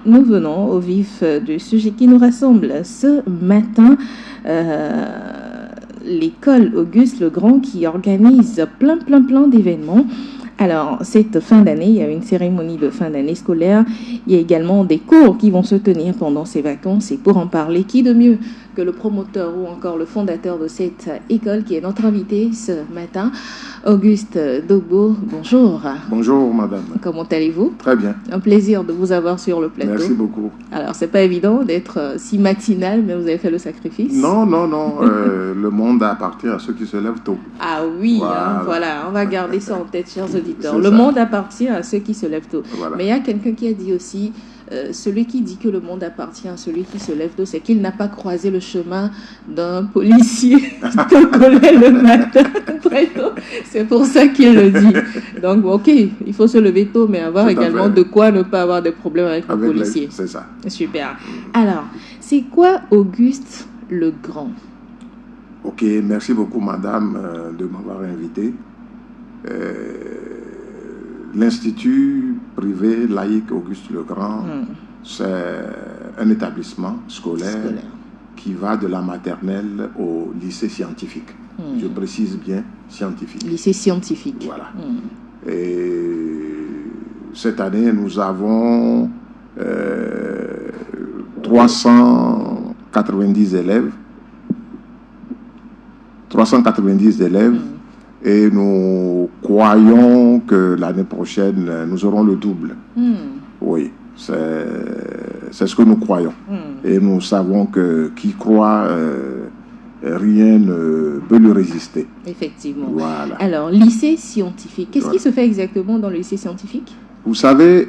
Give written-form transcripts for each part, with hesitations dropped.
nous venons au vif du sujet qui nous rassemble ce matin. L'école Auguste Legrand qui organise plein d'événements. Alors, cette fin d'année, il y a une cérémonie de fin d'année scolaire. Il y a également des cours qui vont se tenir pendant ces vacances. Et pour en parler, qui de mieux que le promoteur ou encore le fondateur de cette école qui est notre invité ce matin, Auguste Dogbo. Bonjour. Bonjour, madame. Comment allez-vous? Très bien. Un plaisir de vous avoir sur le plateau. Merci beaucoup. Alors, c'est pas évident d'être si matinal, mais vous avez fait le sacrifice. Non. Le monde appartient à ceux qui se lèvent tôt. Ah oui, voilà. On va garder ça en tête, chers auditeurs. Le ça. Monde appartient à ceux qui se lèvent tôt. Voilà. Mais il y a quelqu'un qui a dit aussi, celui qui dit que le monde appartient à celui qui se lève tôt, c'est qu'il n'a pas croisé le chemin d'un policier qui collait le matin très tôt. C'est pour ça qu'il le dit. Donc, ok, il faut se lever tôt, mais avoir également de quoi ne pas avoir de problèmes avec le policier. C'est ça. Super. Alors, c'est quoi Auguste Legrand? Ok, merci beaucoup, madame, de m'avoir invité. L'Institut privé laïque Auguste Legrand, c'est un établissement scolaire qui va de la maternelle au lycée scientifique. Je précise bien scientifique. Lycée scientifique. Voilà. Et cette année, nous avons 390 élèves. 390 élèves. Et nous croyons que l'année prochaine, nous aurons le double. Oui, c'est ce que nous croyons. Et nous savons que qui croit, rien ne peut lui résister. Effectivement. Voilà. Alors, lycée scientifique, qu'est-ce qui se fait exactement dans le lycée scientifique? Vous savez,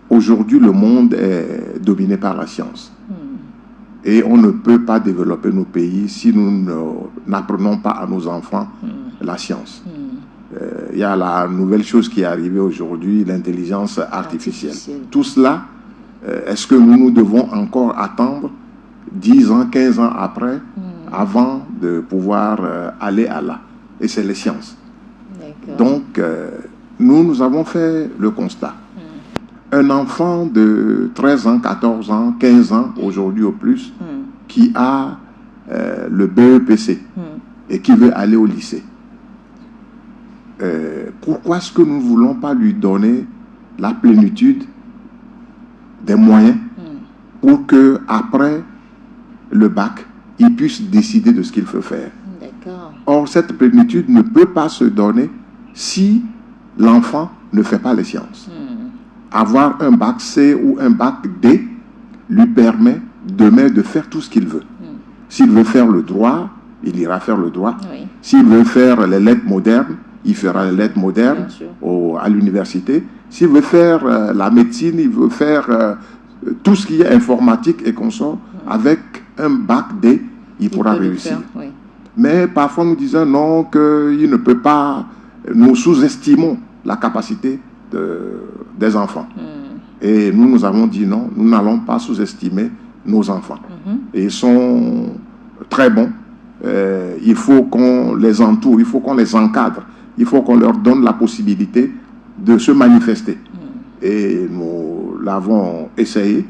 aujourd'hui, le monde est dominé par la science. Et on ne peut pas développer nos pays si nous n'apprenons pas à nos enfants la science. Il y a la nouvelle chose qui est arrivée aujourd'hui, l'intelligence artificielle. Tout cela, est-ce que nous devons encore attendre 10 ans, 15 ans après, avant de pouvoir aller à là? Et c'est les sciences. Donc, nous avons fait le constat. Un enfant de 13 ans, 14 ans, 15 ans, aujourd'hui au plus, qui a le BEPC et qui veut aller au lycée. Pourquoi est-ce que nous ne voulons pas lui donner la plénitude des moyens pour que après le bac, il puisse décider de ce qu'il veut faire? Or, cette plénitude ne peut pas se donner si l'enfant ne fait pas les sciences. Avoir un bac C ou un bac D lui permet demain de faire tout ce qu'il veut. S'il veut faire le droit, il ira faire le droit. S'il veut faire les lettres modernes, il fera les lettres modernes à l'université. S'il veut faire la médecine, il veut faire tout ce qui est informatique et consort. Avec un bac D, il pourra réussir. Mais parfois nous disons non, qu'il ne peut pas. Nous sous-estimons la capacité des enfants. Et nous avons dit non, nous n'allons pas sous-estimer nos enfants. Et ils sont très bons. Il faut qu'on les entoure, il faut qu'on les encadre, il faut qu'on leur donne la possibilité de se manifester. Et nous l'avons essayé.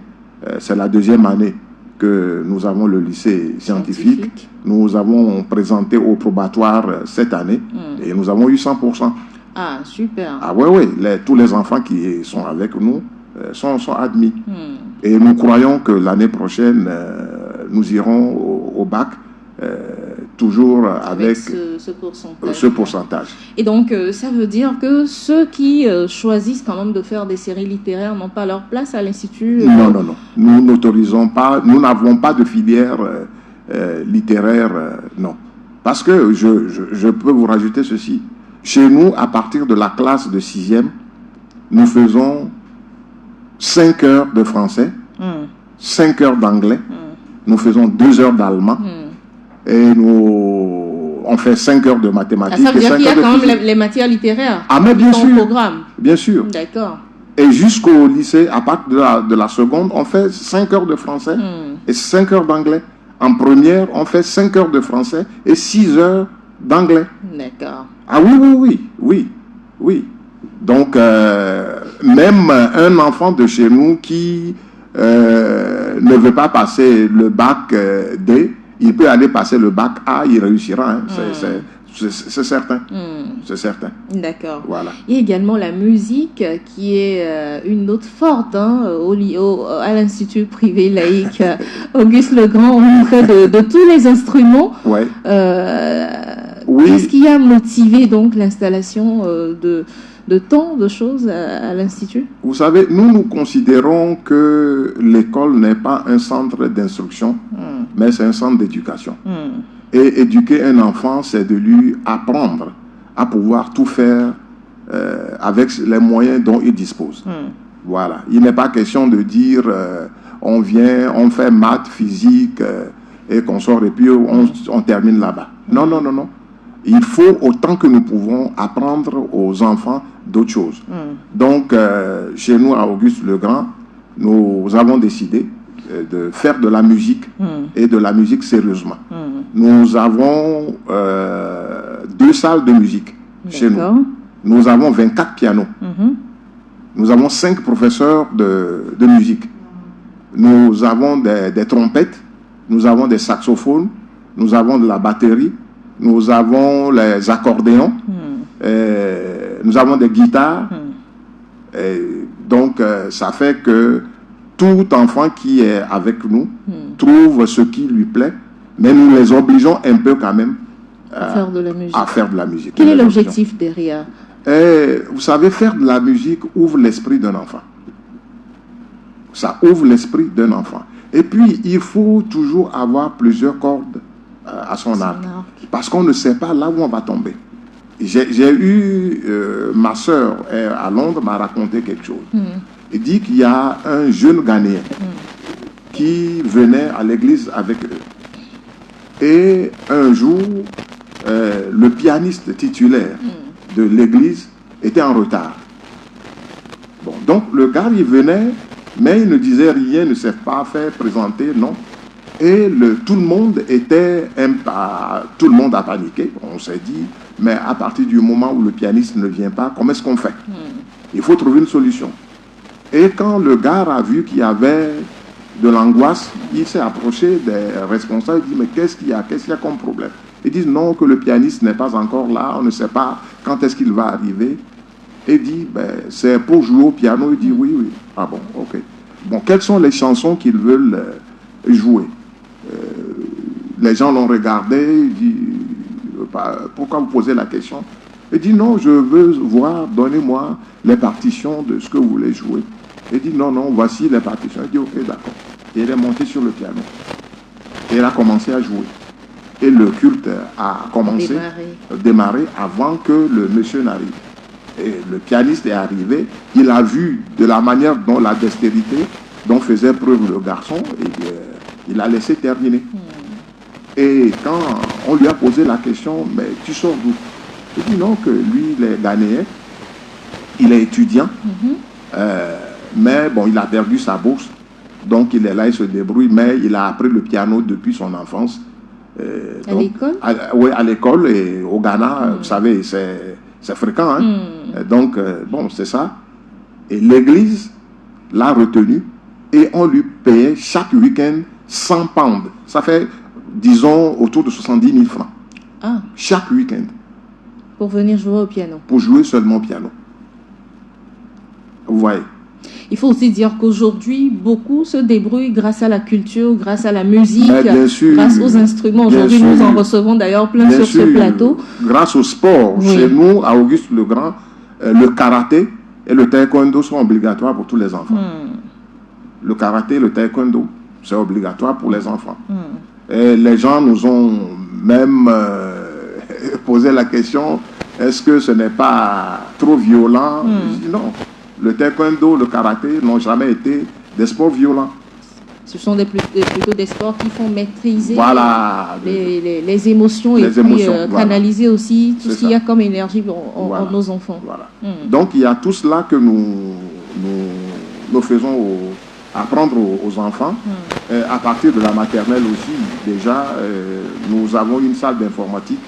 C'est la deuxième année que nous avons le lycée scientifique. Nous avons présenté au probatoire cette année et nous avons eu 100%. Ah, super. Ah oui, tous les enfants qui sont avec nous sont admis. Et nous croyons que l'année prochaine, nous irons au bac, toujours avec ce pourcentage. Et donc, ça veut dire que ceux qui choisissent quand même de faire des séries littéraires n'ont pas leur place à l'Institut? Non. Nous n'autorisons pas, nous n'avons pas de filière littéraire, non. Parce que je peux vous rajouter ceci. Chez nous, à partir de la classe de 6e, nous faisons 5 heures de français, 5 heures d'anglais, nous faisons 2 heures d'allemand, et on fait 5 heures de mathématiques. Ça veut dire qu'il y a quand même les matières littéraires. Ah, mais bien sûr. Programme. Bien sûr. D'accord. Et jusqu'au lycée, à partir de la seconde, on fait 5 heures de français et 5 heures d'anglais. En première, on fait 5 heures de français et 6 heures d'anglais. D'accord. Ah oui. Donc, même un enfant de chez nous qui ne veut pas passer le bac D, il peut aller passer le bac A, il réussira. Hein. C'est certain. C'est certain. D'accord. Voilà. Il y a également la musique qui est une note forte hein, à l'Institut privé laïque Auguste Legrand. On montrait de tous les instruments. Ouais. Oui. Qu'est-ce qui a motivé donc l'installation de tant de choses à l'Institut? Vous savez, nous considérons que l'école n'est pas un centre d'instruction, mais c'est un centre d'éducation. Et éduquer un enfant, c'est de lui apprendre à pouvoir tout faire avec les moyens dont il dispose. Voilà. Il n'est pas question de dire on vient, on fait maths, physique et qu'on sort et puis on termine là-bas. Non, non, non, non. Il faut autant que nous pouvons apprendre aux enfants d'autres choses. Donc, chez nous, à Auguste Legrand, nous avons décidé de faire de la musique et de la musique sérieusement. Nous avons 2 salles de musique chez nous. Nous avons 24 pianos. Nous avons 5 professeurs de musique. Nous avons des trompettes, nous avons des saxophones, nous avons de la batterie, nous avons les accordéons, nous avons des guitares. Donc, ça fait que tout enfant qui est avec nous trouve ce qui lui plaît, mais nous les obligeons un peu quand même à faire de la musique. Quel est l'objectif derrière? Vous savez, faire de la musique ouvre l'esprit d'un enfant. Ça ouvre l'esprit d'un enfant. Et puis, il faut toujours avoir plusieurs cordes à son arc. Parce qu'on ne sait pas là où on va tomber. J'ai eu, ma soeur à Londres m'a raconté quelque chose. Il dit qu'il y a un jeune Ghanéen qui venait à l'église avec eux. Et un jour, le pianiste titulaire de l'église était en retard. Bon, donc le gars, il venait, mais il ne disait rien, ne s'est pas fait présenter, non. Et tout le monde a paniqué. On s'est dit, mais à partir du moment où le pianiste ne vient pas, comment est-ce qu'on fait? Il faut trouver une solution. Et quand le gars a vu qu'il y avait de l'angoisse, il s'est approché des responsables, il dit, mais qu'est-ce qu'il y a comme problème? Ils disent non, que le pianiste n'est pas encore là, on ne sait pas quand est-ce qu'il va arriver. Et il dit, ben, c'est pour jouer au piano. Il dit, oui, oui. Ah bon, ok. Bon, quelles sont les chansons qu'ils veulent jouer? Les gens l'ont regardé, il dit, pourquoi vous posez la question? Il dit, non, je veux voir, donnez-moi les partitions de ce que vous voulez jouer. Il dit, non, non, voici les partitions. Il dit, ok, d'accord. Et il est monté sur le piano. Et il a commencé à jouer. Et le culte a commencé, démarré avant que le monsieur n'arrive. Et le pianiste est arrivé, il a vu de la manière dont la dextérité dont faisait preuve le garçon, et il a laissé terminer. Et quand on lui a posé la question, mais tu sors d'où? Il dit non, que lui, il est ghanéen, il est étudiant, mais bon, il a perdu sa bourse, donc il est là, il se débrouille, mais il a appris le piano depuis son enfance. À l'école? Oui, à l'école et au Ghana, vous savez, c'est fréquent. Hein? Donc, bon, c'est ça. Et l'église l'a retenu et on lui payait chaque week-end 100 pounds. Ça fait, disons, autour de 70 000 francs. Ah. Chaque week-end. Pour venir jouer au piano? Pour jouer seulement au piano. Vous voyez? Il faut aussi dire qu'aujourd'hui, beaucoup se débrouillent grâce à la culture, grâce à la musique, grâce aux instruments. Aujourd'hui, nous en recevons d'ailleurs plein sur ce plateau. Grâce au sport. Oui. Chez nous, à Auguste Legrand, le karaté et le taekwondo sont obligatoires pour tous les enfants. Le karaté et le taekwondo, c'est obligatoire pour les enfants. Et les gens nous ont même posé la question, est-ce que ce n'est pas trop violent? Je dis non. Le taekwondo, le karaté n'ont jamais été des sports violents. Ce sont plutôt des sports qui font maîtriser les émotions et canaliser aussi tout ce qu'il y a comme énergie en nos enfants. Voilà. Donc il y a tout cela que nous faisons apprendre aux enfants. À partir de la maternelle aussi, déjà, nous avons une salle d'informatique.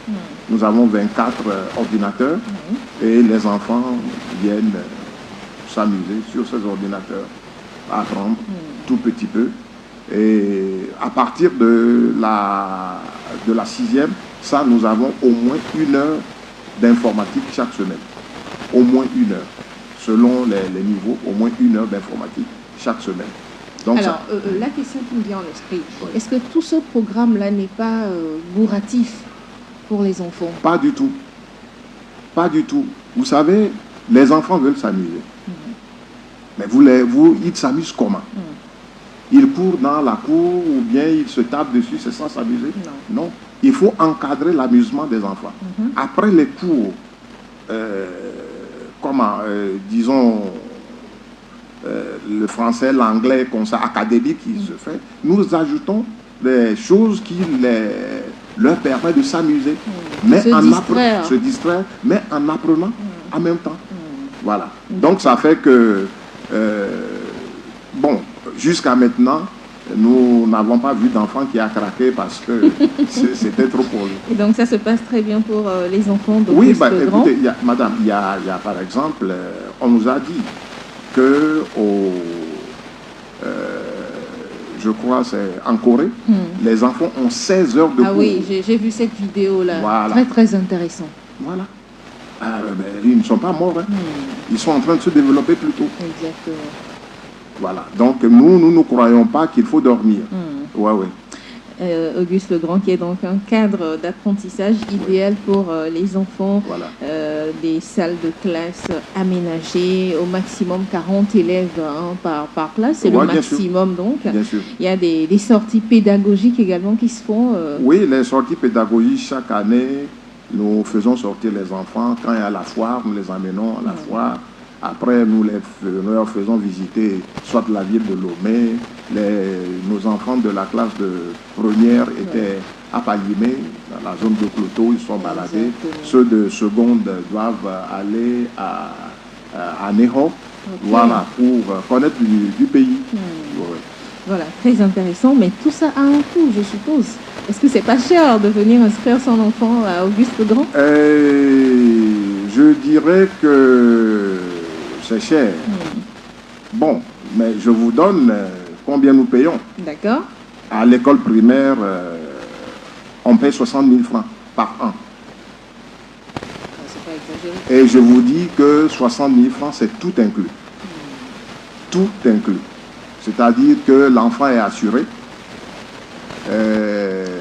Nous avons 24 ordinateurs et les enfants viennent s'amuser sur ces ordinateurs, apprendre tout petit peu. Et à partir de la 6e, ça, nous avons au moins 1 heure d'informatique chaque semaine. Au moins 1 heure. Selon les niveaux, au moins 1 heure d'informatique chaque semaine. Donc alors, la question qui me vient en esprit, est-ce que tout ce programme-là n'est pas bourratif pour les enfants? Pas du tout. Pas du tout. Vous savez, les enfants veulent s'amuser. Mais ils s'amusent comment? Ils courent dans la cour ou bien ils se tapent dessus, c'est sans s'amuser? Non. Il faut encadrer l'amusement des enfants. Après les cours, disons, le français, l'anglais, comme ça, académique qui se fait, nous ajoutons des choses qui leur permettent de s'amuser. Mais se distraire, mais en apprenant en même temps. Voilà. Donc ça fait que, bon, jusqu'à maintenant, nous n'avons pas vu d'enfant qui a craqué parce que c'était trop pour lui. Et donc ça se passe très bien pour les enfants de Oui, écoutez, madame, il y a par exemple, on nous a dit que je crois c'est en Corée, les enfants ont 16 heures de cours. Ah oui, j'ai vu cette vidéo-là. Voilà. Très, très intéressant. Voilà. Ils ne sont pas morts. Ils sont en train de se développer plutôt. Exactement. Voilà. Donc, nous ne croyons pas qu'il faut dormir. Ouais. Auguste Legrand, qui est donc un cadre d'apprentissage idéal pour les enfants, des salles de classe aménagées, au maximum 40 élèves par classe, c'est le maximum donc. Bien sûr. Il y a des sorties pédagogiques également qui se font. Oui, les sorties pédagogiques, chaque année, nous faisons sortir les enfants. Quand il y a la foire, nous les emmenons à la foire. Après, nous leur faisons visiter soit la ville de Lomé. Nos enfants de la classe de première étaient à Palimé, dans la zone de Cloto, ils sont baladés. Ceux de seconde doivent aller à Neho, voilà, pour connaître du pays. Voilà, très intéressant, mais tout ça a un coût, je suppose. Est-ce que c'est pas cher de venir inscrire son enfant à Auguste Legrand? Je dirais que c'est cher. Bon, mais je vous donne combien nous payons. D'accord. À l'école primaire, on paye 60 000 francs par an. C'est pas exagéré. Et je vous dis que 60 000 francs, c'est tout inclus. Tout inclus. C'est-à-dire que l'enfant est assuré.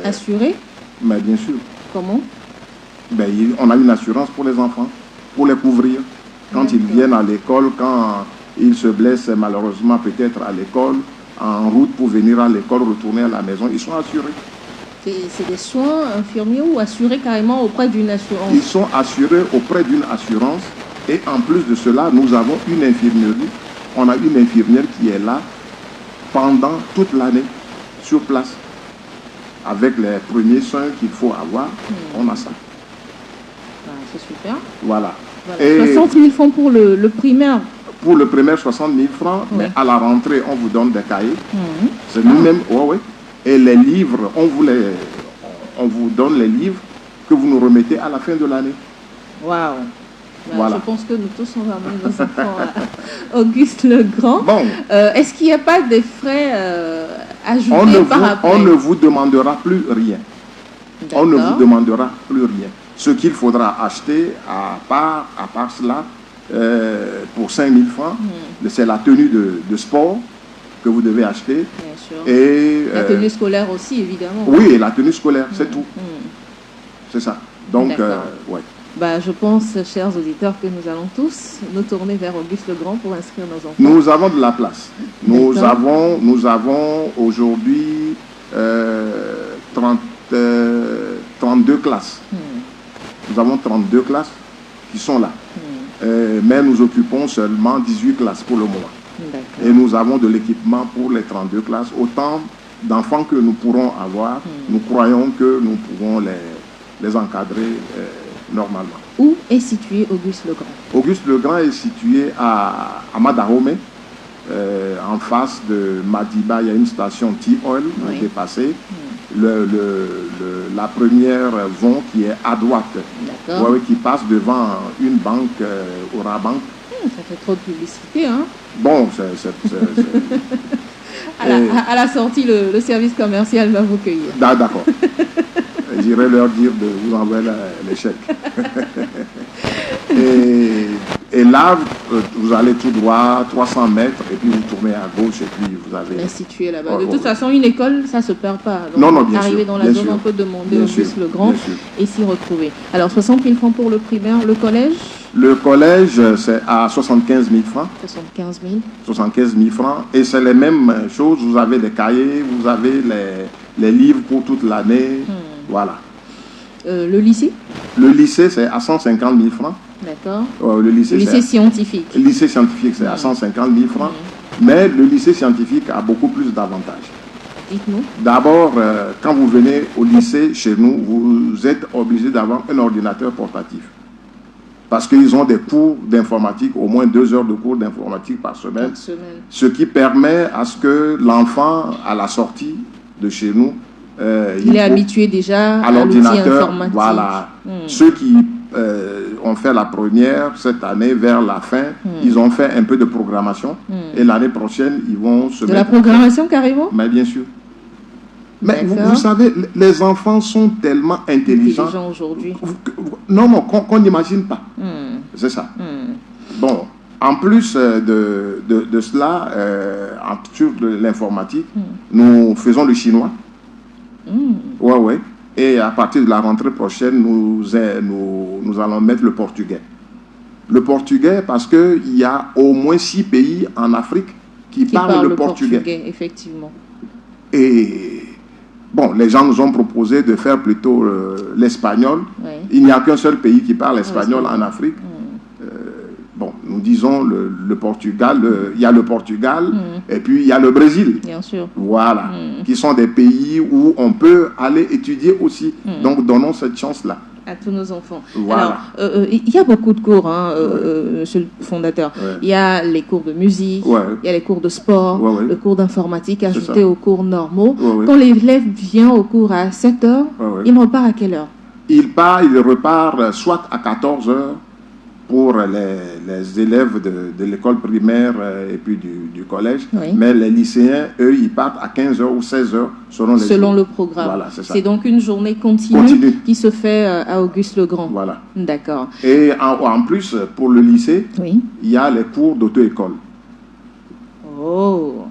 Assuré? Mais bien sûr. Comment? On a une assurance pour les enfants, pour les couvrir. Quand ils viennent à l'école, quand ils se blessent malheureusement peut-être à l'école, en route pour venir à l'école, retourner à la maison, ils sont assurés. C'est des soins infirmiers ou assurés carrément auprès d'une assurance? Ils sont assurés auprès d'une assurance et en plus de cela, nous avons une infirmerie. On a une infirmière qui est là pendant toute l'année sur place. Avec les premiers soins qu'il faut avoir, on a ça. C'est super. Voilà. Et 60 000 francs pour le primaire. Pour le primaire, 60 000 francs, mais à la rentrée, on vous donne des cahiers. C'est nous-mêmes, Et les livres, on vous donne les livres que vous nous remettez à la fin de l'année. Waouh. Voilà. Je pense que nous tous, on va amener nos enfants à Auguste Legrand. Bon. Est-ce qu'il n'y a pas des frais ajoutés par après? On ne vous demandera plus rien. On ne vous demandera plus rien. Ce qu'il faudra acheter à part cela, pour 5 000 francs, c'est la tenue de sport que vous devez acheter. Bien sûr. Et, la tenue scolaire aussi, évidemment. Oui, la tenue scolaire, c'est tout. C'est ça. Donc, ouais. Je pense, chers auditeurs, que nous allons tous nous tourner vers Auguste Legrand pour inscrire nos enfants. Nous avons de la place. Nous avons aujourd'hui 32 classes. Nous avons 32 classes qui sont là. Mais nous occupons seulement 18 classes pour le moment. Et nous avons de l'équipement pour les 32 classes. Autant d'enfants que nous pourrons avoir, nous croyons que nous pourrons les encadrer normalement. Où est situé Auguste Legrand? Auguste Legrand est situé à Madarome, en face de Madiba. Il y a une station T-Oil qui est passée. La première vont qui est à droite, qui passe devant une banque, Orabank, Ça fait trop de publicité, hein. Bon, À la sortie, le service commercial va vous cueillir. D'accord. J'irai leur dire de vous envoyer les chèques. Et là, vous allez tout droit, 300 mètres, et puis vous tournez à gauche, et puis vous avez... L'institut est là-bas. De toute façon, une école, ça ne se perd pas. Donc, non, bien arriver sûr, dans la zone, on peut demander au bus le grand et s'y retrouver. Alors, 60 000 francs pour le primaire. Le collège? Le collège, c'est à 75 000 francs. 75 000. 75 000 francs. Et c'est les mêmes choses. Vous avez des cahiers, vous avez les livres pour toute l'année. Voilà. Le lycée? Le lycée, c'est à 150 000 francs. D'accord. Le lycée scientifique. Le lycée scientifique, c'est à 150 000 francs. Mais le lycée scientifique a beaucoup plus d'avantages. Dites-nous. D'abord, quand vous venez au lycée chez nous, vous êtes obligé d'avoir un ordinateur portatif. Parce qu'ils ont des cours d'informatique, au moins 2 heures de cours d'informatique par semaine. Ce qui permet à ce que l'enfant, à la sortie de chez nous, il est habitué déjà à l'ordinateur informatique. Voilà. Ceux qui ont fait la première cette année, vers la fin, ils ont fait un peu de programmation. Et l'année prochaine, ils vont se mettre... De la programmation carrément? Mais bien sûr. Mais vous savez, les enfants sont tellement intelligents aujourd'hui. Non, qu'on n'imagine pas. C'est ça. Bon, en plus de cela, sur l'informatique, nous faisons le chinois. Ouais. Et à partir de la rentrée prochaine, nous allons mettre le portugais. Le portugais, parce qu'il y a au moins 6 pays en Afrique qui parlent le portugais. Effectivement. Et bon, les gens nous ont proposé de faire plutôt l'espagnol. Oui. Il n'y a qu'un seul pays qui parle espagnol en Afrique. Bon, nous disons le Portugal, il y a le Portugal et puis il y a le Brésil. Bien sûr. Voilà, qui sont des pays où on peut aller étudier aussi. Donc, donnons cette chance-là. À tous nos enfants. Voilà. Alors, il y a beaucoup de cours, monsieur le fondateur. Il y a les cours de musique, il y a les cours de sport, le cours d'informatique ajouté aux cours normaux. Quand l'élève vient au cours à 7 heures, il repart à quelle heure? Il repart soit à 14 heures pour les élèves de l'école primaire et puis du collège. Mais les lycéens, eux, ils partent à 15h ou 16h selon le programme. Voilà, c'est ça. C'est donc une journée continue qui se fait à Auguste Legrand. Voilà. D'accord. Et en plus, pour le lycée, il y a les cours d'auto-école. Oh.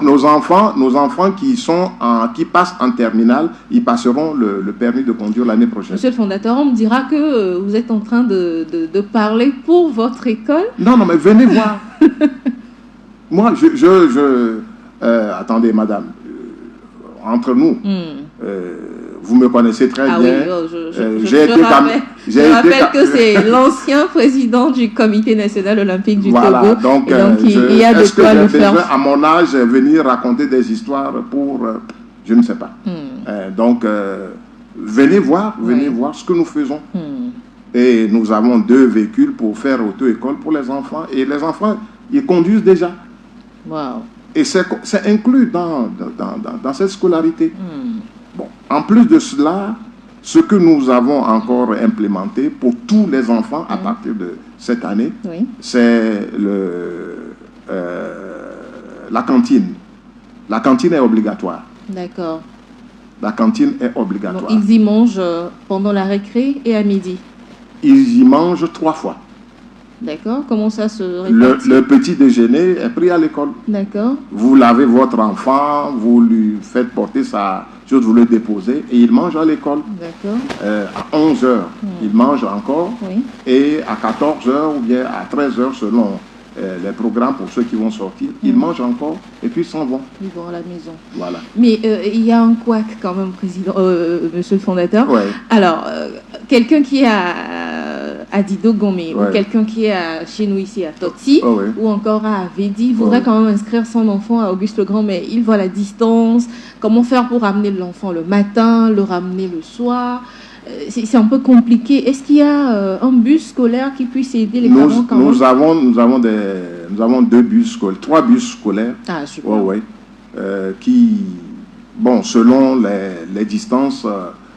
Nos enfants qui passent en terminale, ils passeront le permis de conduire l'année prochaine. Monsieur le fondateur, on me dira que vous êtes en train de parler pour votre école. Non, mais venez voir. Moi, attendez, madame, entre nous, vous me connaissez très bien. Oui, je rappelle que c'est l'ancien président du Comité national olympique du Togo. Donc il y a de quoi le faire. À mon âge, venir raconter des histoires pour... je ne sais pas. Donc, venez voir ce que nous faisons. Et nous avons 2 véhicules pour faire auto-école pour les enfants. Et les enfants, ils conduisent déjà. Wow. Et c'est inclus dans cette scolarité. Bon, en plus de cela, ce que nous avons encore implémenté pour tous les enfants à partir de cette année, c'est la cantine. La cantine est obligatoire. D'accord. La cantine est obligatoire. Donc, ils y mangent pendant la récré et à midi. Ils y mangent 3 fois. D'accord. Comment ça se répartit? Le petit déjeuner est pris à l'école. D'accord. Vous lavez votre enfant, vous lui faites porter sa chose, vous le déposez et il mange à l'école. D'accord. À 11 heures, il mange encore. Oui. Et à 14 heures ou bien à 13 heures selon les programmes pour ceux qui vont sortir, ils mangent encore et puis ils s'en vont. Ils vont à la maison. Voilà. Mais il y a un couac quand même, président, monsieur le fondateur. Ouais. Alors, quelqu'un qui est à Dido Gomé ou quelqu'un qui est chez nous ici à Toti ou encore à Avedi voudrait quand même inscrire son enfant à Auguste Legrand, mais il voit la distance. Comment faire pour ramener l'enfant le matin, le ramener le soir? C'est un peu compliqué. Est-ce qu'il y a un bus scolaire qui puisse aider les parents quand même? Nous avons 2 bus scolaires, 3 bus scolaires. Ah, super. Qui, bon, selon les distances,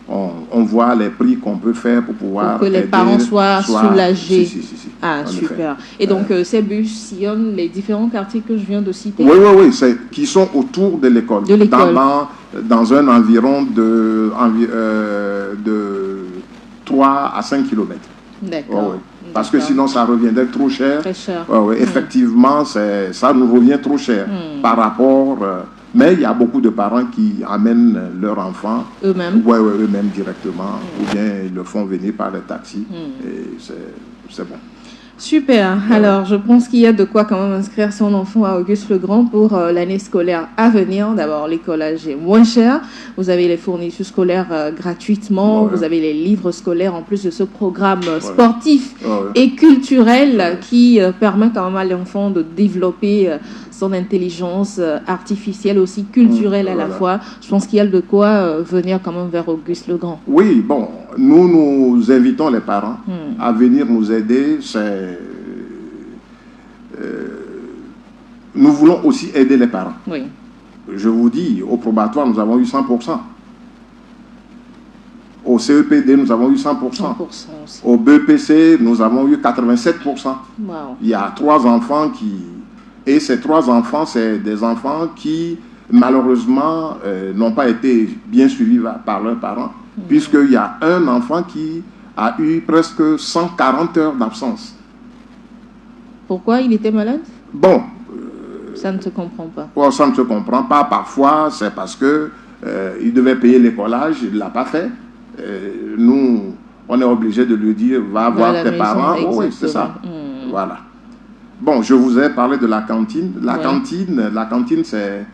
on voit les prix qu'on peut faire pour pouvoir pour que les aider, parents soient soulagés. Si. Ah, super. Et donc, ces bus sillonnent les différents quartiers que je viens de citer? Oui, qui sont autour de l'école. Dans un environ de 3 à 5 kilomètres. D'accord. Parce que sinon, ça reviendrait trop cher. Très cher. Effectivement, ça nous revient trop cher par rapport... mais il y a beaucoup de parents qui amènent leurs enfants eux-mêmes. Eux-mêmes directement, ou bien ils le font venir par les taxis. Et c'est bon. Super. Alors, je pense qu'il y a de quoi quand même inscrire son enfant à Auguste le Grand pour l'année scolaire à venir. D'abord, l'écolage est moins cher. Vous avez les fournitures scolaires gratuitement. Vous avez les livres scolaires en plus de ce programme sportif et culturel qui permet quand même à l'enfant de développer son intelligence artificielle aussi culturelle à la fois. Je pense qu'il y a de quoi venir quand même vers Auguste le Grand. Oui, bon, nous invitons les parents à venir nous aider. Nous voulons aussi aider les parents. Oui. Je vous dis, au probatoire, nous avons eu 100%. Au CEPD, nous avons eu 100%. 100% aussi. Au BPC, nous avons eu 87%. Wow. Il y a 3 enfants qui... Et ces 3 enfants, c'est des enfants qui, malheureusement, n'ont pas été bien suivis par leurs parents, puisqu'il y a un enfant qui a eu presque 140 heures d'absence. Pourquoi il était malade? Bon. Ça ne se comprend pas. Ça ne se comprend pas. Parfois, c'est parce que il devait payer l'écolage, il ne l'a pas fait. Nous, on est obligé de lui dire, va voir tes parents. Oui, c'est ça. Voilà. Bon, je vous ai parlé de la cantine. La cantine, c'est,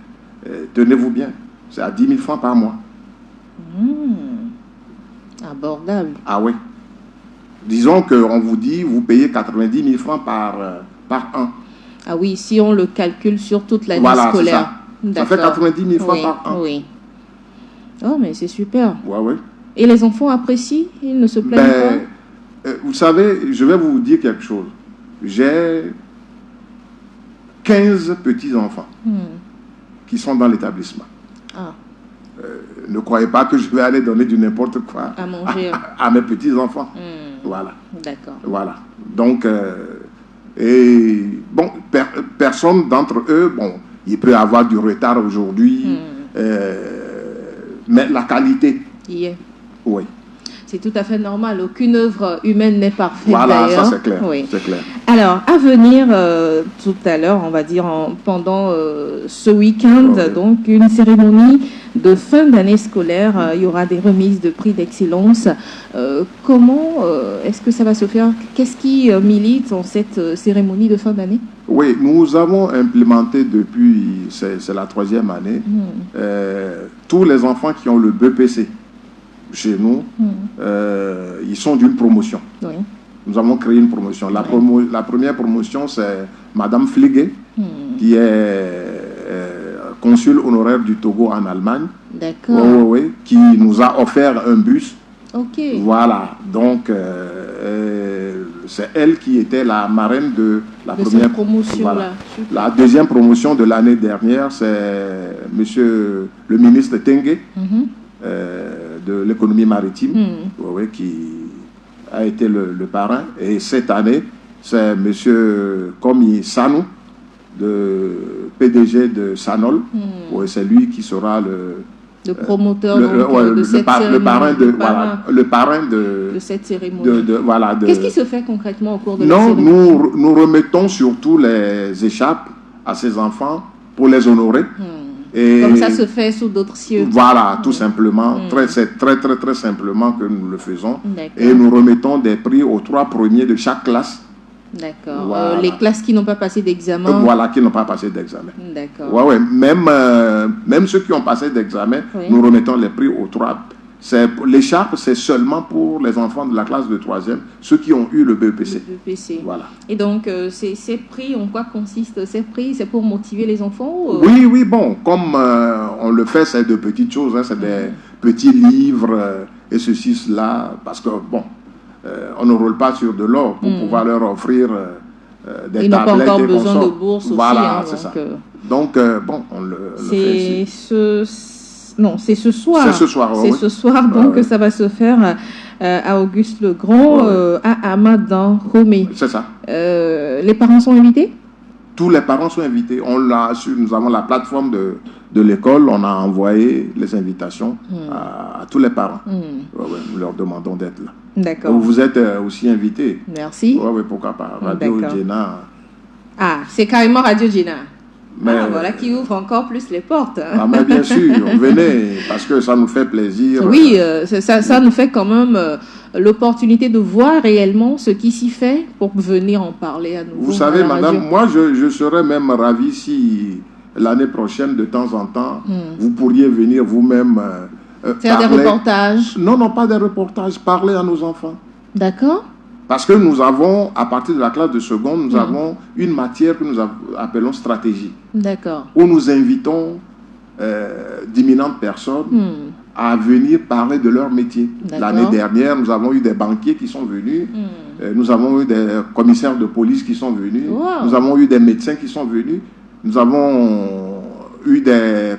tenez-vous bien, c'est à 10 000 francs par mois. Abordable. Ah oui. Disons qu'on vous dit, vous payez 90 000 francs par an. Ah oui, si on le calcule sur toute l'année scolaire. Ça fait 90 000 francs par an. Oui. Oh, mais c'est super. Oui. Et les enfants apprécient? Ils ne se plaignent pas? Vous savez, je vais vous dire quelque chose. J'ai 15 petits-enfants qui sont dans l'établissement. Ne croyez pas que je vais aller donner du n'importe quoi à manger à mes petits-enfants. Voilà. D'accord. Voilà. Donc, et bon, personne d'entre eux, bon, il peut avoir du retard aujourd'hui, mais la qualité. Oui. C'est tout à fait normal. Aucune œuvre humaine n'est parfaite. Voilà, ça c'est clair. Oui. C'est clair. Alors, à venir tout à l'heure, on va dire pendant ce week-end, donc une cérémonie de fin d'année scolaire. Il y aura des remises de prix d'excellence. Comment est-ce que ça va se faire? Qu'est-ce qui milite dans cette cérémonie de fin d'année? Oui, nous avons implémenté depuis, c'est la 3e année, tous les enfants qui ont le BPC chez nous, ils sont d'une promotion. Oui. Nous avons créé une promotion. La première promotion, c'est Madame Fligue, qui est consul honoraire du Togo en Allemagne. D'accord. Oui, qui nous a offert un bus. Ok. Voilà, donc c'est elle qui était la marraine de la première promotion. Voilà. La deuxième promotion de l'année dernière, c'est Monsieur le ministre Tengue, de l'économie maritime, qui a été le parrain. Et cette année, c'est Monsieur Komi Sanou, de PDG de Sanol. C'est lui qui sera le promoteur de cette cérémonie. Le parrain de cette cérémonie. Qu'est-ce qui se fait concrètement au cours de la cérémonie? Nous remettons surtout les échappes à ces enfants pour les honorer. Et comme ça se fait sous d'autres cieux. Voilà, tout simplement. C'est très simplement que nous le faisons. Et nous remettons des prix aux 3 premiers de chaque classe. D'accord. Voilà. Les classes qui n'ont pas passé d'examen. Voilà, qui n'ont pas passé d'examen. D'accord. Même ceux qui ont passé d'examen, nous remettons les prix aux 3. L'écharpe, c'est seulement pour les enfants de la classe de 3e, ceux qui ont eu le BEPC. Voilà. Et donc, ces prix, en quoi consistent ces prix? C'est pour motiver les enfants Oui, bon, comme on le fait, c'est de petites choses, hein, c'est des petits livres et ceci, cela, parce que, bon, on ne roule pas sur de l'or pour pouvoir leur offrir des tablettes, des consoles. Ils n'ont pas encore besoin de bourse voilà, aussi. c'est ça. Donc, bon, on le fait ici. Non, c'est ce soir. C'est ce soir, C'est ce soir, donc ça va se faire à Auguste Legrand, à Amadan Romé. C'est ça. Les parents sont invités? Tous les parents sont invités. Nous avons la plateforme de l'école, on a envoyé les invitations à tous les parents. Nous leur demandons d'être là. D'accord. Donc, vous êtes aussi invités. Merci. Oui, pourquoi pas. Radio Djena. Ah, c'est carrément Radio Djena. Mais, voilà qui ouvre encore plus les portes. Ah, mais bien sûr, venez, parce que ça nous fait plaisir. Oui, ça nous fait quand même l'opportunité de voir réellement ce qui s'y fait pour venir en parler à nouveau. Vous savez, madame, moi, je serais même ravi si l'année prochaine, de temps en temps, vous pourriez venir vous-même faire des reportages. Non, pas des reportages, parler à nos enfants. D'accord. Parce que nous avons, à partir de la classe de seconde, nous avons une matière que nous appelons stratégie. D'accord. Où nous invitons d'imminentes personnes à venir parler de leur métier. L'année dernière, nous avons eu des banquiers qui sont venus, nous avons eu des commissaires de police qui sont venus, nous avons eu des médecins qui sont venus, nous avons eu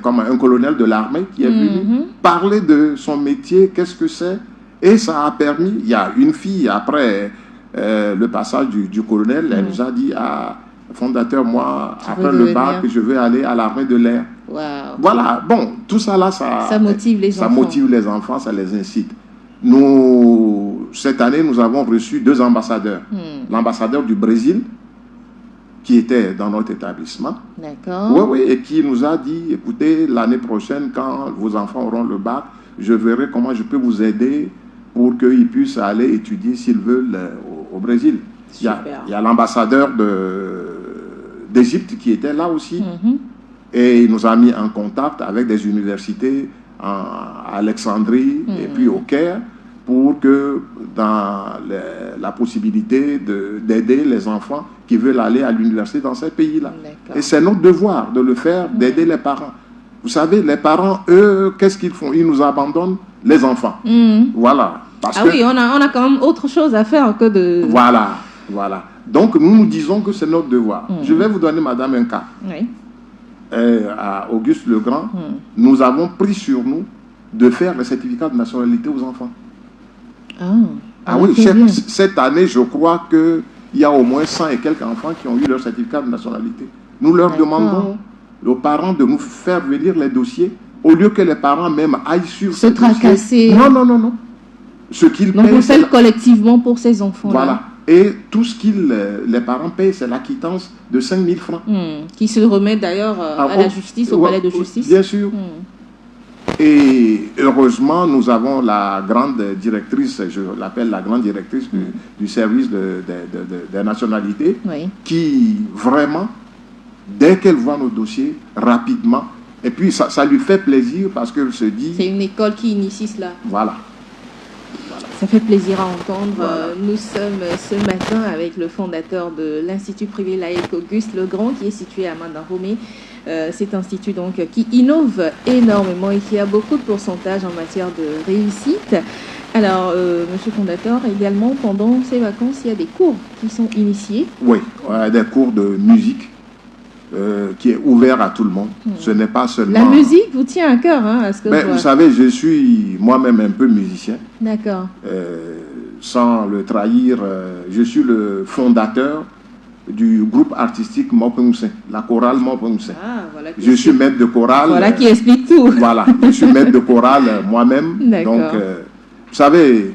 comme un colonel de l'armée qui est venu parler de son métier, qu'est-ce que c'est. Et ça a permis, il y a une fille, après le passage du colonel, elle nous a dit, fondateur, moi, après le bac, je veux aller à l'armée de l'air. Wow. Voilà, bon, tout ça là, ça motive les enfants. Ça motive les enfants, ça les incite. Cette année, nous avons reçu 2 ambassadeurs. L'ambassadeur du Brésil, qui était dans notre établissement. D'accord. Oui, et qui nous a dit, écoutez, l'année prochaine, quand vos enfants auront le bac, je verrai comment je peux vous aider pour qu'ils puissent aller étudier, s'ils veulent, au Brésil. Il y a l'ambassadeur d'Égypte qui était là aussi. Et il nous a mis en contact avec des universités à Alexandrie et puis au Caire pour que dans la possibilité d'aider les enfants qui veulent aller à l'université dans ces pays-là. Et c'est notre devoir de le faire, d'aider les parents. Vous savez, les parents, eux, qu'est-ce qu'ils font? Ils nous abandonnent les enfants. Voilà. Oui, on a quand même autre chose à faire que de... Voilà. Donc, nous disons que c'est notre devoir. Je vais vous donner, madame, un cas. Oui. À Auguste Legrand, nous avons pris sur nous de faire le certificat de nationalité aux enfants. Oui, cette année, je crois qu'il y a au moins 100 et quelques enfants qui ont eu leur certificat de nationalité. Nous leur demandons, aux parents, de nous faire venir les dossiers, au lieu que les parents même aillent sur se tracasser. Non. Ce qu'ils payent, on le fait collectivement pour ces enfants-là. Voilà. Et tout ce les parents payent, c'est la quittance de 5 000 francs. Qui se remet d'ailleurs à la justice, au palais de justice. Bien sûr. Et heureusement, nous avons la grande directrice, je l'appelle la grande directrice du service des nationalités, qui vraiment, dès qu'elle voit nos dossiers, rapidement, et puis ça lui fait plaisir parce qu'elle se dit... C'est une école qui initie cela. Voilà. Ça fait plaisir à entendre. Nous sommes ce matin avec le fondateur de l'Institut privé laïque Auguste Legrand, qui est situé à Amadan Romé. Cet institut donc qui innove énormément et qui a beaucoup de pourcentage en matière de réussite. Alors, monsieur le fondateur, également, pendant ces vacances, il y a des cours qui sont initiés. Oui, des cours de musique qui est ouvert à tout le monde. Ce n'est pas seulement... La musique vous tient à cœur, à ce que vous savez, je suis moi-même un peu musicien. D'accord. Sans le trahir, je suis le fondateur du groupe artistique Mopengoussen, la chorale Mopengoussen. Voilà je suis maître de chorale. Voilà qui explique tout. Voilà, je suis maître de chorale moi-même. Donc, vous savez,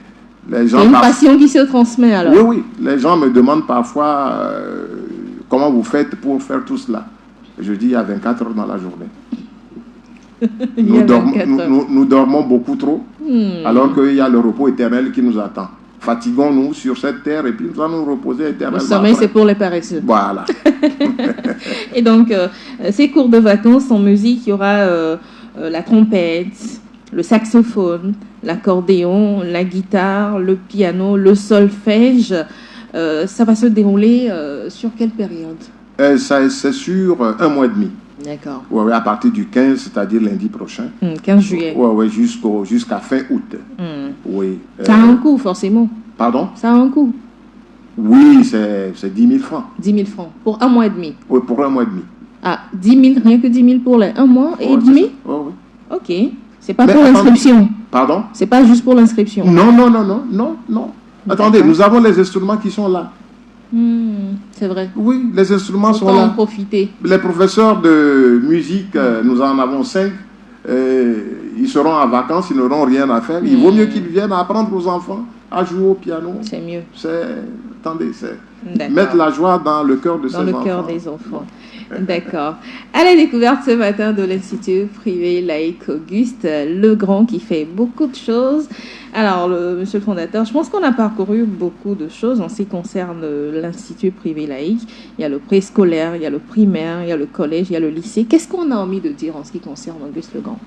les gens... C'est une passion qui se transmet alors. Oui, les gens me demandent parfois comment vous faites pour faire tout cela. Je dis, il y a 24 heures dans la journée. Nous dormons beaucoup trop, alors qu'il y a le repos éternel qui nous attend. Fatiguons-nous sur cette terre et puis nous allons nous reposer éternellement. Le sommeil, c'est pour les paresseux. Voilà. Et donc, ces cours de vacances en musique, il y aura la trompette, le saxophone, l'accordéon, la guitare, le piano, le solfège. Ça va se dérouler sur quelle période? C'est sur 1 mois et demi. D'accord. Ouais, à partir du 15, c'est-à-dire lundi prochain. 15 juillet. Oui, jusqu'à fin août. Oui. Ça a un coût, forcément. Pardon? Ça a un coût. Oui, c'est 10 000 francs. 10 000 francs pour 1 mois et demi. Oui, pour 1 mois et demi. 10 000, rien que 10 000 pour les 1 mois et demi? Oui. Ok. C'est pas Mais pour attendez. l'inscription. Pardon? C'est pas juste pour l'inscription. Non, non, non, non, non, non. Attendez, nous avons les instruments qui sont là. C'est vrai. Oui, les instruments sont Autant en là. profiter. Les professeurs de musique, nous en avons 5. Ils seront en vacances, ils n'auront rien à faire. Il vaut mieux qu'ils viennent apprendre aux enfants à jouer au piano. C'est mieux. Attendez, c'est D'accord. mettre la joie dans le cœur de ces enfants. Dans le cœur des enfants. D'accord. À la découverte ce matin de l'Institut privé laïque Auguste Legrand qui fait beaucoup de choses. Alors, monsieur le fondateur, je pense qu'on a parcouru beaucoup de choses en ce qui concerne l'Institut privé laïque. Il y a le préscolaire, il y a le primaire, il y a le collège, il y a le lycée. Qu'est-ce qu'on a omis de dire en ce qui concerne Auguste Legrand?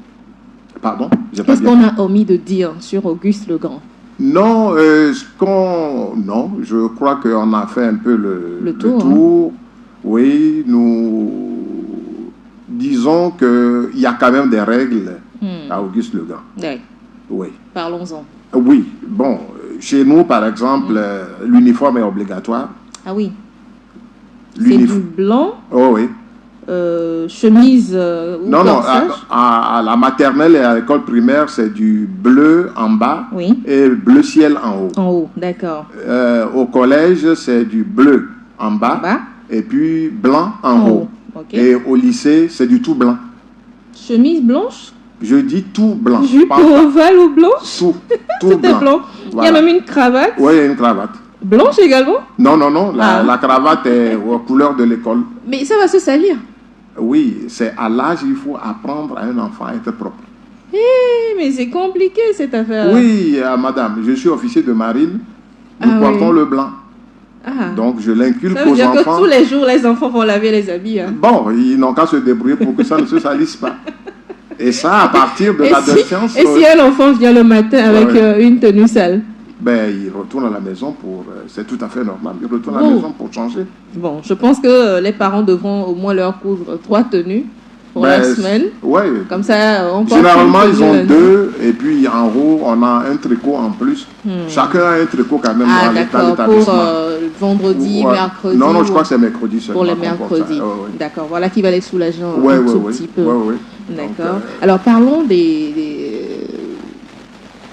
Pardon? Qu'est-ce qu'on a omis de dire sur Auguste Legrand? Non, non, je crois qu'on a fait un peu le tour. Hein. Oui, nous disons qu'il y a quand même des règles à Auguste Legrand. Oui. Oui. Parlons-en. Oui, bon, chez nous, par exemple, l'uniforme est obligatoire. Ah oui. C'est du blanc. Oh oui. Chemise ou non, corsage. à la maternelle et à l'école primaire, c'est du bleu en bas et bleu ciel en haut. En haut, d'accord. Au collège, c'est du bleu en bas et puis blanc en haut. Okay. Et au lycée, c'est du tout blanc. Chemise blanche? Je dis tout blanc. Jupe ovale ou blanche? Tout blanc. Blanc. Voilà. Il y a même une cravate? Oui, il y a une cravate. Blanche également? Non, non, non. La cravate est aux couleurs de l'école. Mais ça va se salir? Oui, c'est à l'âge, il faut apprendre à un enfant à être propre. Mais c'est compliqué cette affaire. Oui, madame, je suis officier de marine. Nous portons le blanc. Donc, je l'inculque aux enfants. Ça veut dire que tous les jours, les enfants vont laver les habits. Hein. Bon, ils n'ont qu'à se débrouiller pour que ça ne se salisse pas. Et ça, à partir de l'adolescence... Et si un enfant vient le matin avec une tenue sale? Ben, il retourne à la maison pour... c'est tout à fait normal. Il retourne à la maison pour changer. Bon, je pense que les parents devront au moins leur coudre 3 tenues pour la semaine. Oui. Comme ça, on peut... Généralement, ils ont 2. Et puis, en haut, on a un tricot en plus. Chacun a un tricot quand même dans l'établissement. Pour vendredi, mercredi. Non, je crois que c'est mercredi seulement. Pour les mercredis. D'accord. Voilà qui va les soulager un tout petit peu. Oui. D'accord. Alors, parlons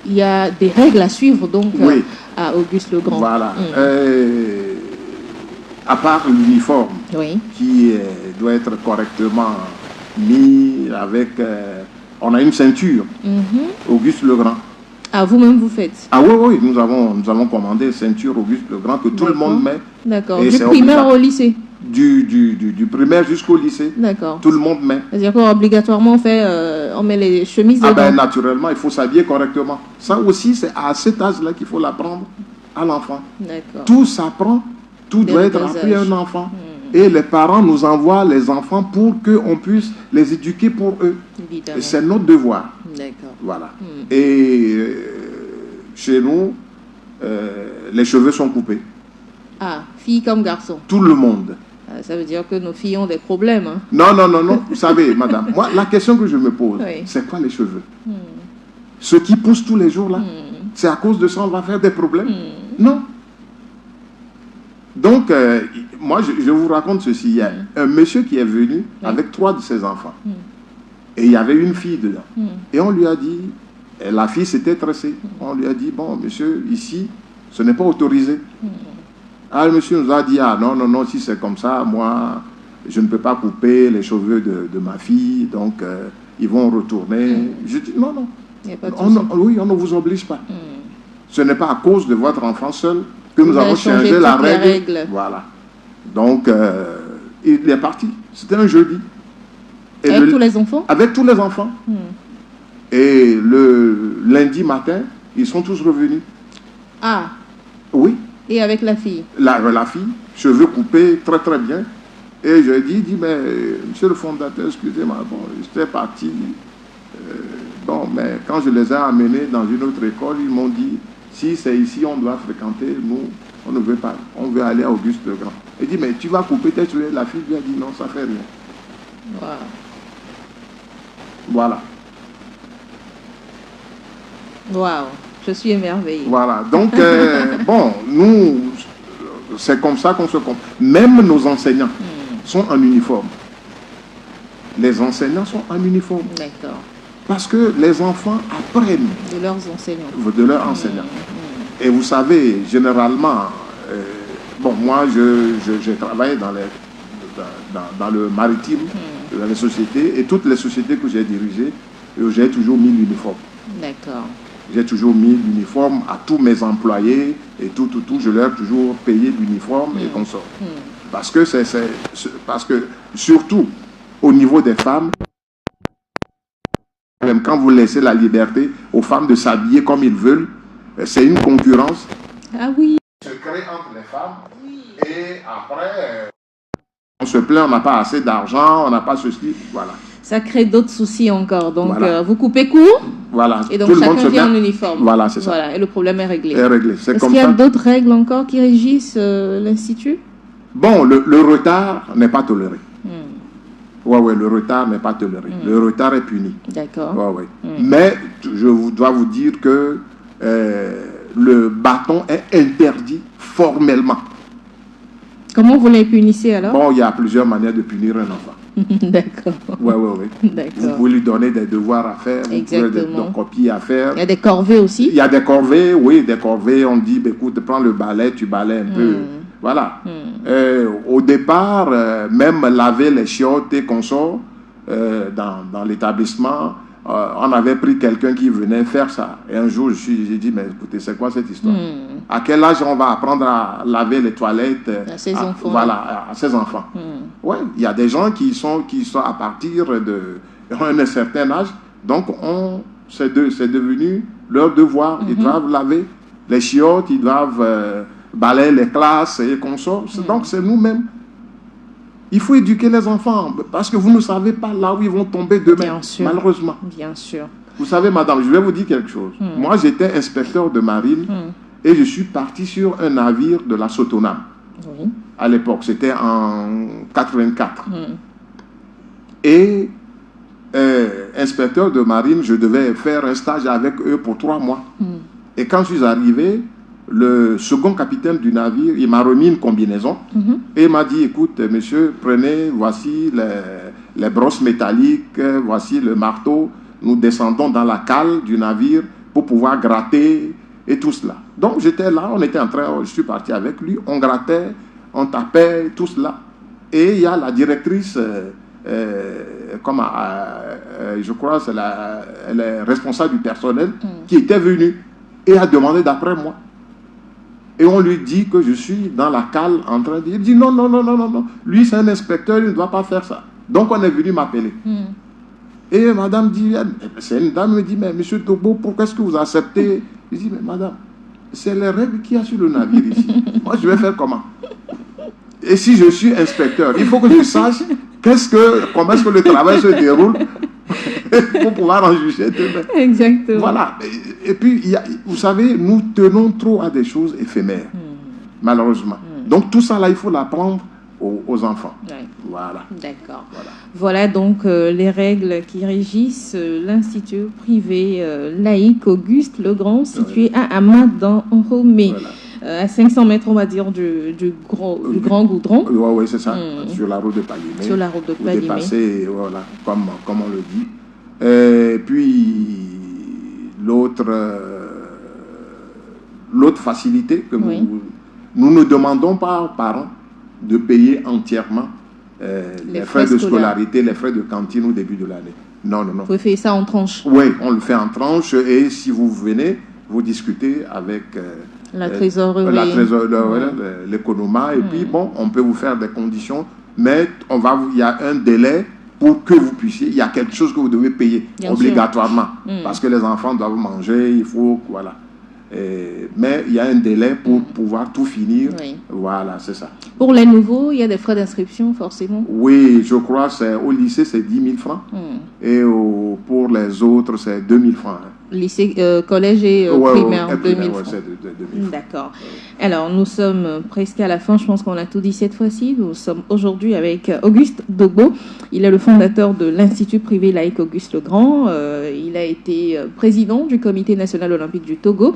il y a des règles à suivre donc à Auguste Legrand. Voilà. À part l'uniforme qui doit être correctement mis avec... on a une ceinture. Auguste Legrand. Ah, vous-même vous faites? Ah oui, nous avons commandé ceinture Auguste Legrand que tout le monde met. D'accord. Du primaire au lycée? Du primaire jusqu'au lycée. D'accord. Tout le monde met. C'est-à-dire qu'obligatoirement on met les chemises dedans. Ben naturellement, il faut s'habiller correctement. Ça aussi, c'est à cet âge-là qu'il faut l'apprendre à l'enfant. D'accord. Tout s'apprend, tout doit être appris à un enfant. Et les parents nous envoient les enfants pour qu'on puisse les éduquer pour eux. Évidemment. C'est notre devoir. D'accord. Voilà. Et chez nous, les cheveux sont coupés. Ah, filles comme garçons? Tout le monde. Ça veut dire que nos filles ont des problèmes. Hein? Non. Vous savez, madame, moi, la question que je me pose, c'est quoi les cheveux? Ceux qui poussent tous les jours là, c'est à cause de ça on va faire des problèmes? Non. Donc, moi, je vous raconte ceci. Il y a un monsieur qui est venu avec 3 de ses enfants. Et il y avait une fille dedans. Et on lui a dit, et la fille s'était tressée. On lui a dit, bon, monsieur, ici, ce n'est pas autorisé. Ah, le monsieur nous a dit, ah non, si c'est comme ça, moi, je ne peux pas couper les cheveux de ma fille, donc ils vont retourner. Je dis, non. Oui, on ne vous oblige pas. Ce n'est pas à cause de votre enfant seul que nous avons changé la règle. Voilà. Donc, il est parti. C'était un jeudi. Et avec tous les enfants? Avec tous les enfants. Et le lundi matin, ils sont tous revenus. Ah. Oui. Et avec la fille? La fille, cheveux coupés, très très bien. Et je lui ai dit, mais monsieur le fondateur, excusez-moi, bon, j'étais parti. Bon, mais quand je les ai amenés dans une autre école, ils m'ont dit, si c'est ici, on doit fréquenter, nous, on ne veut pas. On veut aller à Auguste Legrand. Il dit, mais tu vas couper tes cheveux? La fille lui a dit, non, ça fait rien. Wow. Voilà. Waouh, je suis émerveillée. Voilà, donc, bon, nous, c'est comme ça qu'on se comprend. Même nos enseignants sont en uniforme. Les enseignants sont en uniforme. D'accord. Parce que les enfants apprennent de leurs enseignants. De leurs enseignants. Et vous savez, généralement, bon, moi, j'ai travaillé dans le maritime, dans les sociétés, et toutes les sociétés que j'ai dirigées, j'ai toujours mis l'uniforme. D'accord. J'ai toujours mis l'uniforme à tous mes employés, et tout, je leur ai toujours payé l'uniforme et consorts. Parce que parce que, surtout, au niveau des femmes, même quand vous laissez la liberté aux femmes de s'habiller comme ils veulent, c'est une concurrence. Ah oui. Se crée entre les femmes. Oui. Et après, on se plaint, on n'a pas assez d'argent, on n'a pas ceci. Voilà. Ça crée d'autres soucis encore. Donc, voilà. Vous coupez court. Voilà. Et donc, chacun vient en uniforme. Voilà, c'est ça. Voilà. Et le problème est réglé. C'est Est-ce qu'il y a d'autres règles encore qui régissent l'Institut? Bon, le retard n'est pas toléré. Ouais, le retard n'est pas toléré. Le retard est puni. D'accord. Ouais. Mais je dois vous dire que le bâton est interdit formellement. Comment vous les punissez alors? Bon, il y a plusieurs manières de punir un enfant. D'accord. Ouais. Vous pouvez lui donner des devoirs à faire, vous pouvez des copies à faire. Il y a des corvées aussi? Il y a des corvées, oui, des corvées. On dit, écoute, prends le balai, tu balais un peu. Voilà. Au départ, même laver les chiottes et consorts dans l'établissement, on avait pris quelqu'un qui venait faire ça. Et un jour, j'ai dit, mais écoutez, c'est quoi cette histoire? À quel âge on va apprendre à laver les toilettes à ses enfants? Voilà, à ses enfants. Ouais, il y a des gens qui sont à partir d'un certain âge, donc c'est devenu leur devoir. Ils doivent laver les chiottes, ils doivent balayer les classes et consorts. Donc c'est nous-mêmes. Il faut éduquer les enfants parce que vous ne savez pas là où ils vont tomber demain, malheureusement. Bien sûr. Vous savez, madame, je vais vous dire quelque chose. Moi, j'étais inspecteur de marine et je suis parti sur un navire de la Sotonam. Oui. À l'époque, c'était en 84. Et inspecteur de marine, je devais faire un stage avec eux pour 3 mois. Et quand je suis arrivé, le second capitaine du navire, il m'a remis une combinaison et il m'a dit, écoute, monsieur, prenez, voici les brosses métalliques, voici le marteau, nous descendons dans la cale du navire pour pouvoir gratter et tout cela. Donc j'étais là, on était en train, je suis parti avec lui, on grattait, on tapait, tout cela. Et il y a la directrice, je crois c'est elle est responsable du personnel, qui était venue et a demandé d'après moi. Et on lui dit que je suis dans la cale en train de dire, il dit non. Lui c'est un inspecteur, il ne doit pas faire ça. Donc on est venu m'appeler. Et madame dit, c'est une dame, me dit, mais monsieur Togbo, pourquoi est-ce que vous acceptez? Je dis, mais madame, c'est les règles qu'il y a sur le navire ici. Moi je vais faire comment? Et si je suis inspecteur, il faut que je sache comment est-ce que le travail se déroule pour pouvoir en juger demain. Exactement. Voilà. Et puis, vous savez, nous tenons trop à des choses éphémères, malheureusement. Donc, tout ça, là, il faut l'apprendre aux enfants. Ouais. Voilà. D'accord. Voilà donc les règles qui régissent l'Institut privé laïque Auguste Legrand, situé à Amat dans Romé. Voilà. À 500 mètres, on va dire, du grand goudron. Oui, c'est ça, sur la route de Palimé. Sur la route de Palimé. Vous dépassez, voilà, comme on le dit. Et puis, l'autre facilité que nous ne demandons pas aux parents de payer entièrement les frais de scolarité, les frais de cantine au début de l'année. Non. Vous pouvez faire ça en tranches. Oui, on le fait en tranches et si vous venez, vous discutez avec la trésorerie, l'économa et puis bon, on peut vous faire des conditions, mais il y a un délai pour que vous puissiez, il y a quelque chose que vous devez payer obligatoirement parce que les enfants doivent manger, il faut, voilà. Mais il y a un délai pour pouvoir tout finir. Voilà, c'est ça. Pour les nouveaux, il y a des frais d'inscription, forcément? Oui, je crois au lycée, c'est 10 000 francs. Et pour les autres, c'est 2 000 francs. Lycée, collège et primaire, 2 000 francs. D'accord. Alors, nous sommes presque à la fin. Je pense qu'on a tout dit cette fois-ci. Nous sommes aujourd'hui avec Auguste Dogbo. Il est le fondateur de l'Institut privé laïque Auguste Legrand. Il a été président du Comité national olympique du Togo.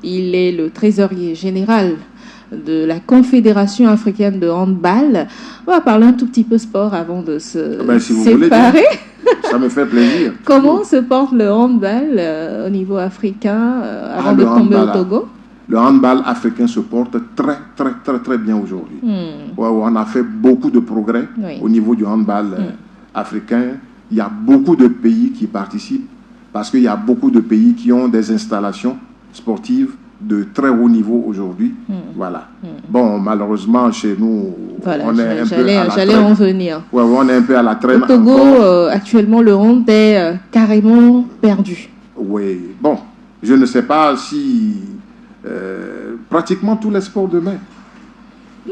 Il est le trésorier général de la Confédération africaine de handball. On va parler un tout petit peu sport avant de se séparer. Ça me fait plaisir. Comment se porte le handball au niveau africain avant de tomber au Togo? Le handball africain se porte très, très, très, très bien aujourd'hui. Ouais, on a fait beaucoup de progrès au niveau du handball africain. Il y a beaucoup de pays qui participent parce qu'il y a beaucoup de pays qui ont des installations sportives de très haut niveau aujourd'hui. Voilà. Bon, malheureusement, chez nous, voilà, on est un peu à la j'allais en venir. Ouais, on est un peu à la traîne. Au Togo, actuellement, le hand est carrément perdu. Oui. Bon, je ne sais pas si... pratiquement tous les sports de main.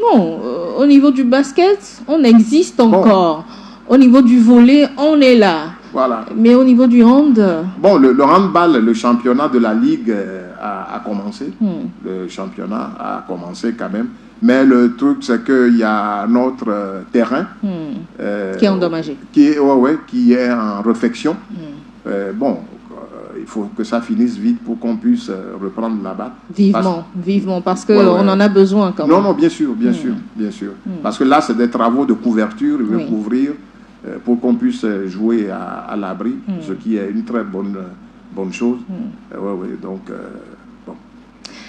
Non, au niveau du basket, on existe encore. Au niveau du volley, on est là. Voilà. Mais au niveau du hand... Bon, le handball, le championnat de la Ligue a commencé. Le championnat a commencé quand même. Mais le truc, c'est qu'il y a notre terrain... qui est endommagé. Qui est en réfection. Bon, il faut que ça finisse vite pour qu'on puisse reprendre la balle. Vivement, parce qu'on en a besoin quand même. Non, bien sûr. Parce que là, c'est des travaux de couverture, recouvrir, pour qu'on puisse jouer à l'abri, ce qui est une très bonne chose. Donc, bon.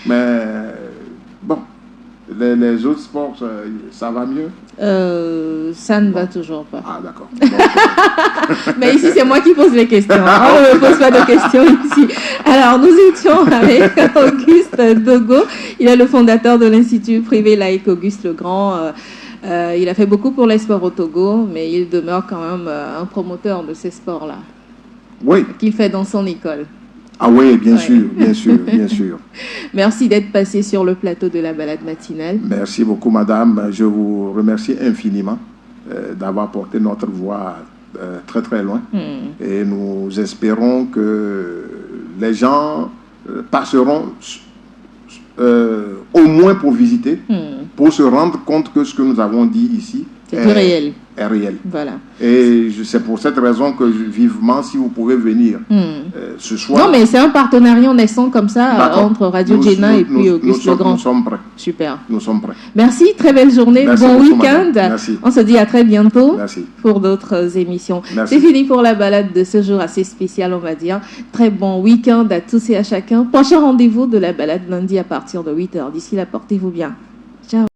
Mais, bon, les autres sports, ça va mieux? Ça ne va toujours pas. Ah, d'accord. Mais ici, c'est moi qui pose les questions. On ne me pose pas de questions ici. Alors, nous étions avec Auguste Dogo. Il est le fondateur de l'Institut privé laïque Auguste Legrand. Il a fait beaucoup pour les sports au Togo, mais il demeure quand même un promoteur de ces sports-là. Oui. Qu'il fait dans son école. Ah oui, bien sûr. Merci d'être passé sur le plateau de la balade matinale. Merci beaucoup, madame. Je vous remercie infiniment d'avoir porté notre voix très, très loin. Et nous espérons que les gens passeront au moins pour visiter, pour se rendre compte que ce que nous avons dit ici est réel. Voilà. Et c'est pour cette raison que vivement, si vous pouvez venir ce soir. Non, mais c'est un partenariat naissant comme ça entre Radio Djena et puis Auguste Legrand. Nous sommes prêts. Super. Nous sommes prêts. Merci, très belle journée, bon week-end. Merci. On se dit à très bientôt Merci. Pour d'autres émissions. Merci. C'est fini pour la balade de ce jour assez spécial, on va dire. Très bon week-end à tous et à chacun. Prochain rendez-vous de la balade lundi à partir de 8h. D'ici là, portez-vous bien. Ciao.